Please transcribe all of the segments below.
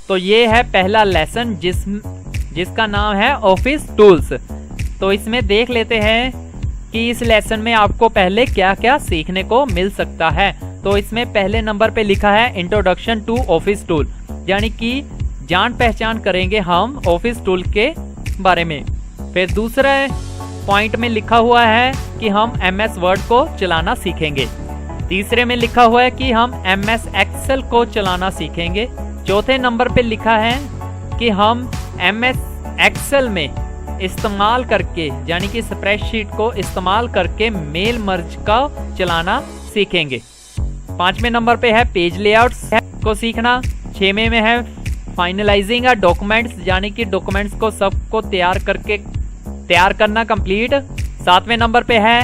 तो ये है पहला लेसन जिसका नाम है ऑफिस टूल्स। तो इसमें देख लेते हैं कि इस लेसन में आपको पहले क्या क्या सीखने को मिल सकता है। तो इसमें पहले नंबर पे लिखा है इंट्रोडक्शन टू ऑफिस टूल, यानी कि जान पहचान करेंगे हम ऑफिस टूल के बारे में। फिर दूसरे पॉइंट में लिखा हुआ है कि हम MS वर्ड को चलाना सीखेंगे। तीसरे में लिखा हुआ है कि हम MS एक्सेल को चलाना सीखेंगे। चौथे नंबर पे लिखा है कि हम MS एक्सेल में इस्तेमाल करके, यानी कि स्प्रेडशीट को इस्तेमाल करके मेल मर्ज का चलाना सीखेंगे। पांचवें नंबर पे है पेज लेआउट्स को सीखना। छठवें में है फाइनलाइजिंग डॉक्यूमेंट्स, यानी कि डॉक्यूमेंट्स को सबको तैयार करना कंप्लीट। सातवें नंबर पे है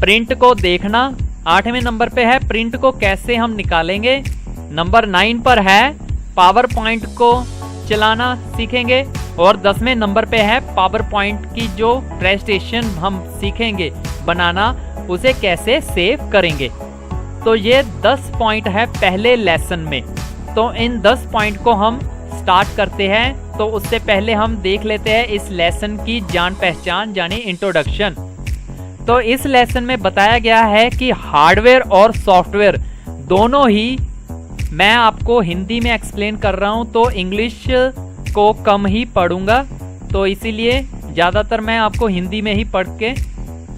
प्रिंट को देखना। आठवें नंबर पे है प्रिंट को कैसे हम निकालेंगे। नंबर 9 पर है पावर पॉइंट को चलाना सीखेंगे। और 10वें नंबर पे है पावर पॉइंट की जो प्रेजेंटेशन हम सीखेंगे बनाना, उसे कैसे सेव करेंगे। तो ये 10 पॉइंट है पहले लेसन में। तो इन 10 पॉइंट को हम स्टार्ट करते हैं। तो उससे पहले हम देख लेते हैं इस लेसन की जान पहचान, यानी इंट्रोडक्शन। तो इस लेसन में बताया गया है कि हार्डवेयर और सॉफ्टवेयर दोनों ही, मैं आपको हिंदी में एक्सप्लेन कर रहा हूं तो इंग्लिश को कम ही पढ़ूंगा, तो इसीलिए ज़्यादातर मैं आपको हिंदी में ही पढ़ के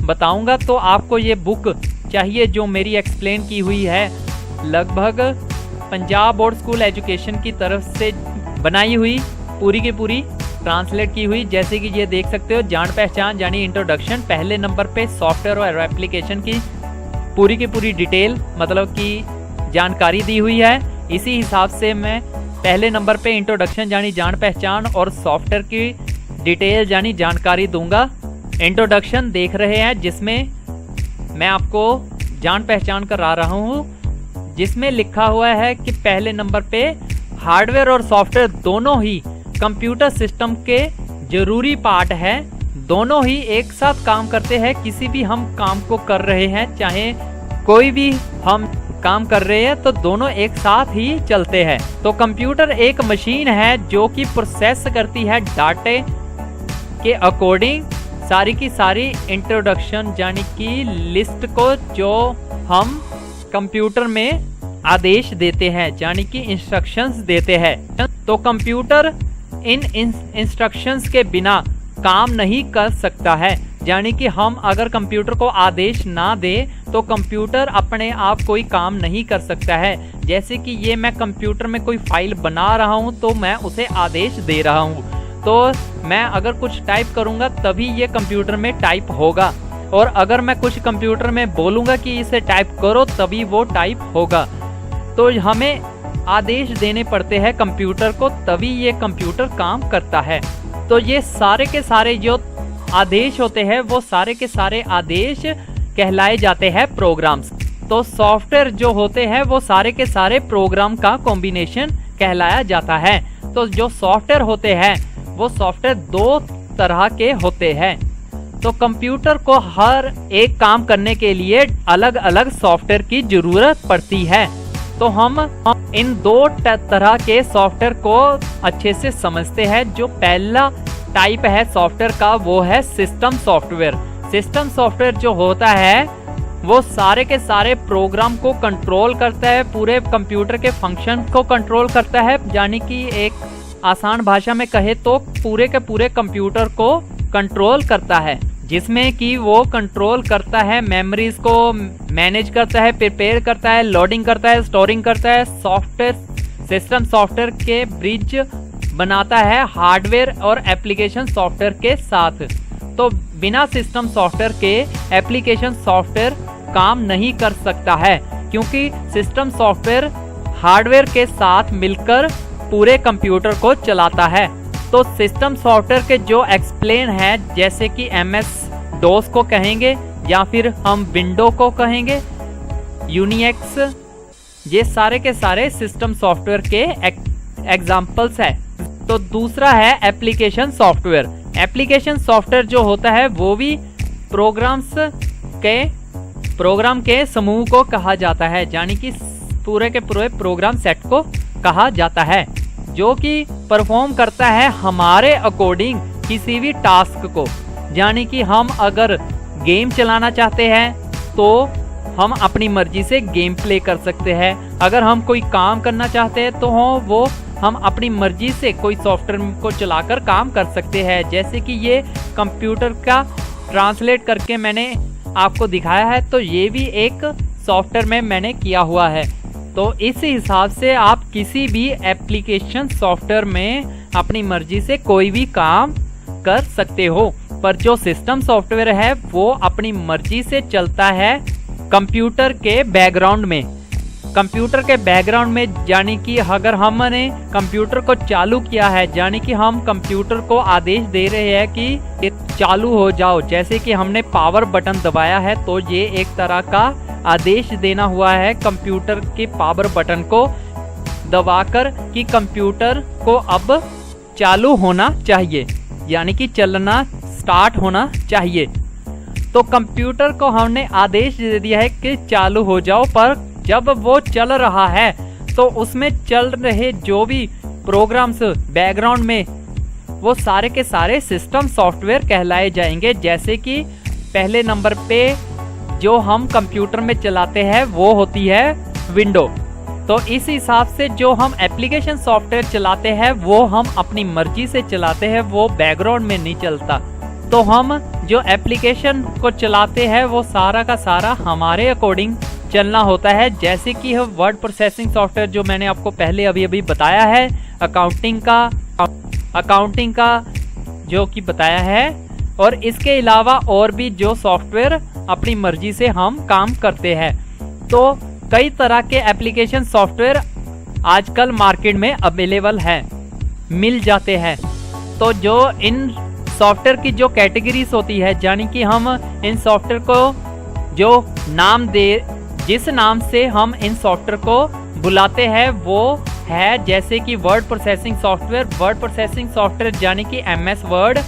बताऊंगा। तो आपको ये बुक चाहिए जो मेरी एक्सप्लेन की हुई है, लगभग पंजाब बोर्ड स्कूल एजुकेशन की तरफ से बनाई हुई, पूरी की पूरी ट्रांसलेट की हुई। जैसे कि ये देख सकते हो, जान पहचान यानी इंट्रोडक्शन, पहले नंबर पे सॉफ्टवेयर और एप्लीकेशन की पूरी की पूरी डिटेल, मतलब कि जानकारी दी हुई है। इसी हिसाब से मैं पहले नंबर पे इंट्रोडक्शन यानी जान पहचान और सॉफ्टवेयर की डिटेल यानी जानकारी दूंगा। इंट्रोडक्शन देख रहे हैं जिसमें मैं आपको जान पहचान करा रहा हूँ, जिसमें लिखा हुआ है कि पहले नंबर पे हार्डवेयर और सॉफ्टवेयर दोनों ही कंप्यूटर सिस्टम के जरूरी पार्ट है। दोनों ही एक साथ काम करते हैं। किसी भी हम काम को कर रहे हैं, चाहे कोई भी हम काम कर रहे हैं, तो दोनों एक साथ ही चलते हैं। तो कंप्यूटर एक मशीन है जो कि प्रोसेस करती है डाटे के अकॉर्डिंग सारी की सारी इंट्रोडक्शन, यानी कि लिस्ट को जो हम कंप्यूटर में आदेश देते हैं, यानी कि इंस्ट्रक्शंस देते हैं। तो कंप्यूटर इन इंस्ट्रक्शंस के बिना काम नहीं कर सकता है। यानी कि हम अगर कंप्यूटर को आदेश ना दे तो कंप्यूटर अपने आप कोई काम नहीं कर सकता है। जैसे कि ये मैं कंप्यूटर में कोई फाइल बना रहा हूँ तो मैं उसे आदेश दे रहा हूँ, तो मैं अगर कुछ टाइप करूँगा तभी ये कंप्यूटर में टाइप होगा, और अगर मैं कुछ कंप्यूटर में बोलूँगा कि इसे टाइप करो तभी वो टाइप होगा। तो हमें आदेश देने पड़ते हैं कंप्यूटर को, तभी ये कंप्यूटर काम करता है। तो ये सारे के सारे जो आदेश होते हैं वो सारे के सारे आदेश कहलाए जाते हैं प्रोग्राम्स। तो सॉफ्टवेयर जो होते हैं वो सारे के सारे प्रोग्राम का कॉम्बिनेशन कहलाया जाता है। तो जो सॉफ्टवेयर होते हैं वो सॉफ्टवेयर 2 तरह के होते हैं। तो कंप्यूटर को हर एक काम करने के लिए अलग अलग सॉफ्टवेयर की जरूरत पड़ती है। तो हम इन 2 तरह के सॉफ्टवेयर को अच्छे से समझते हैं। जो पहला टाइप है सॉफ्टवेयर का वो है सिस्टम सॉफ्टवेयर। सिस्टम सॉफ्टवेयर जो होता है वो सारे के सारे प्रोग्राम को कंट्रोल करता है, पूरे कंप्यूटर के फंक्शन को कंट्रोल करता है। यानी कि एक आसान भाषा में कहे तो पूरे के पूरे कंप्यूटर को कंट्रोल करता है, जिसमें कि वो कंट्रोल करता है, मेमोरीज को मैनेज करता है, प्रिपेयर करता है, लोडिंग करता है, स्टोरिंग करता है। सॉफ्टवेयर सिस्टम सॉफ्टवेयर के ब्रिज बनाता है हार्डवेयर और एप्लीकेशन सॉफ्टवेयर के साथ। तो बिना सिस्टम सॉफ्टवेयर के एप्लीकेशन सॉफ्टवेयर काम नहीं कर सकता है, क्योंकि सिस्टम सॉफ्टवेयर हार्डवेयर के साथ मिलकर पूरे कंप्यूटर को चलाता है। तो सिस्टम सॉफ्टवेयर के जो एक्सप्लेन है, जैसे कि MS DOS को कहेंगे या फिर हम विंडो को कहेंगे, यूनिक्स, ये सारे के सारे सिस्टम सॉफ्टवेयर के एग्जाम्पल्स है। तो दूसरा है एप्लीकेशन सॉफ्टवेयर। एप्लीकेशन सॉफ्टवेयर जो होता है वो भी प्रोग्राम के समूह को कहा जाता है, यानी कि पूरे के पूरे प्रोग्राम सेट को कहा जाता है। जो कि परफॉर्म करता है हमारे अकॉर्डिंग किसी भी टास्क को। यानी कि हम अगर गेम चलाना चाहते हैं तो हम अपनी मर्जी से गेम प्ले कर सकते हैं। अगर हम कोई काम करना चाहते हैं तो वो हम अपनी मर्जी से कोई सॉफ्टवेयर को चलाकर काम कर सकते हैं। जैसे कि ये कंप्यूटर का ट्रांसलेट करके मैंने आपको दिखाया है, तो ये भी एक सॉफ्टवेयर में मैंने किया हुआ है। तो इस हिसाब से आप किसी भी एप्लीकेशन सॉफ्टवेयर में अपनी मर्जी से कोई भी काम कर सकते हो। पर जो सिस्टम सॉफ्टवेयर है वो अपनी मर्जी से चलता है कंप्यूटर के बैकग्राउंड में। कंप्यूटर के बैकग्राउंड में यानी कि अगर हमने कंप्यूटर को चालू किया है, यानी कि हम कंप्यूटर को आदेश दे रहे हैं कि ये चालू हो जाओ, जैसे कि हमने पावर बटन दबाया है, तो ये एक तरह का आदेश देना हुआ है कंप्यूटर के पावर बटन को दबाकर कि कंप्यूटर को अब चालू होना चाहिए, यानी कि चलना स्टार्ट होना चाहिए। तो कंप्यूटर को हमने आदेश दे दिया है कि चालू हो जाओ, पर जब वो चल रहा है तो उसमें चल रहे जो भी प्रोग्राम्स बैकग्राउंड में वो सारे के सारे सिस्टम सॉफ्टवेयर कहलाए जाएंगे। जैसे कि पहले नंबर पे जो हम कंप्यूटर में चलाते हैं वो होती है विंडो। तो इस हिसाब से जो हम एप्लीकेशन सॉफ्टवेयर चलाते हैं वो हम अपनी मर्जी से चलाते हैं, वो बैकग्राउंड में नहीं चलता। तो हम जो एप्लीकेशन को चलाते हैं वो सारा का सारा हमारे अकॉर्डिंग चलना होता है। जैसे कि वर्ड प्रोसेसिंग सॉफ्टवेयर जो मैंने आपको पहले अभी बताया है, अकाउंटिंग का जो कि बताया है, और इसके अलावा और भी जो सॉफ्टवेयर अपनी मर्जी से हम काम करते हैं। तो कई तरह के एप्लीकेशन सॉफ्टवेयर आजकल मार्केट में अवेलेबल है, मिल जाते हैं। तो जो इन सॉफ्टवेयर की जो कैटेगरीज होती है, यानी कि हम इन सॉफ्टवेयर को जो नाम जिस नाम से हम इन सॉफ्टवेयर को बुलाते हैं वो है जैसे कि वर्ड प्रोसेसिंग सॉफ्टवेयर यानी कि MS वर्ड,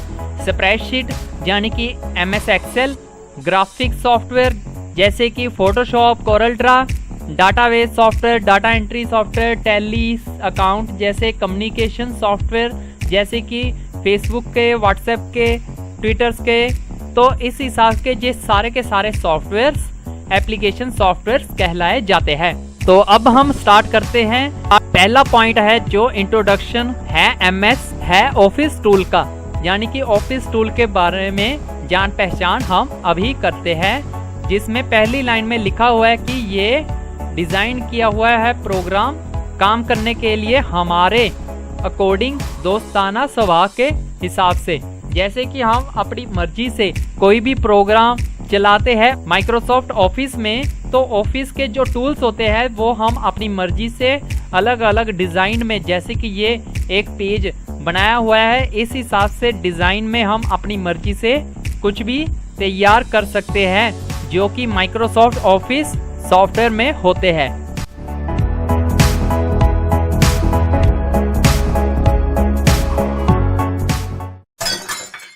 स्प्रेडशीट यानी कि MS एक्सेल, ग्राफिक सॉफ्टवेयर जैसे कि Photoshop, Corel Draw, database software, data entry software, tally, account जैसे कम्युनिकेशन सॉफ्टवेयर जैसे कि फेसबुक के, व्हाट्सएप के, ट्विटर्स के। तो इस हिसाब के ये सारे के सारे सॉफ्टवेयर्स एप्लीकेशन सॉफ्टवेयर कहलाए जाते हैं। तो अब हम स्टार्ट करते हैं। पहला पॉइंट है जो इंट्रोडक्शन है MS है ऑफिस टूल का, यानी कि ऑफिस टूल के बारे में जान पहचान हम अभी करते हैं, जिसमें पहली लाइन में लिखा हुआ है कि ये डिजाइन किया हुआ है प्रोग्राम काम करने के लिए हमारे अकॉर्डिंग दोस्ताना स्वभाव के हिसाब से। जैसे कि हम अपनी मर्जी से कोई भी प्रोग्राम चलाते हैं माइक्रोसॉफ्ट ऑफिस में, तो ऑफिस के जो टूल्स होते हैं वो हम अपनी मर्जी से अलग अलग डिजाइन में, जैसे कि ये एक पेज बनाया हुआ है, इस हिसाब से डिजाइन में हम अपनी मर्जी से कुछ भी तैयार कर सकते हैं जो कि माइक्रोसॉफ्ट ऑफिस सॉफ्टवेयर में होते हैं।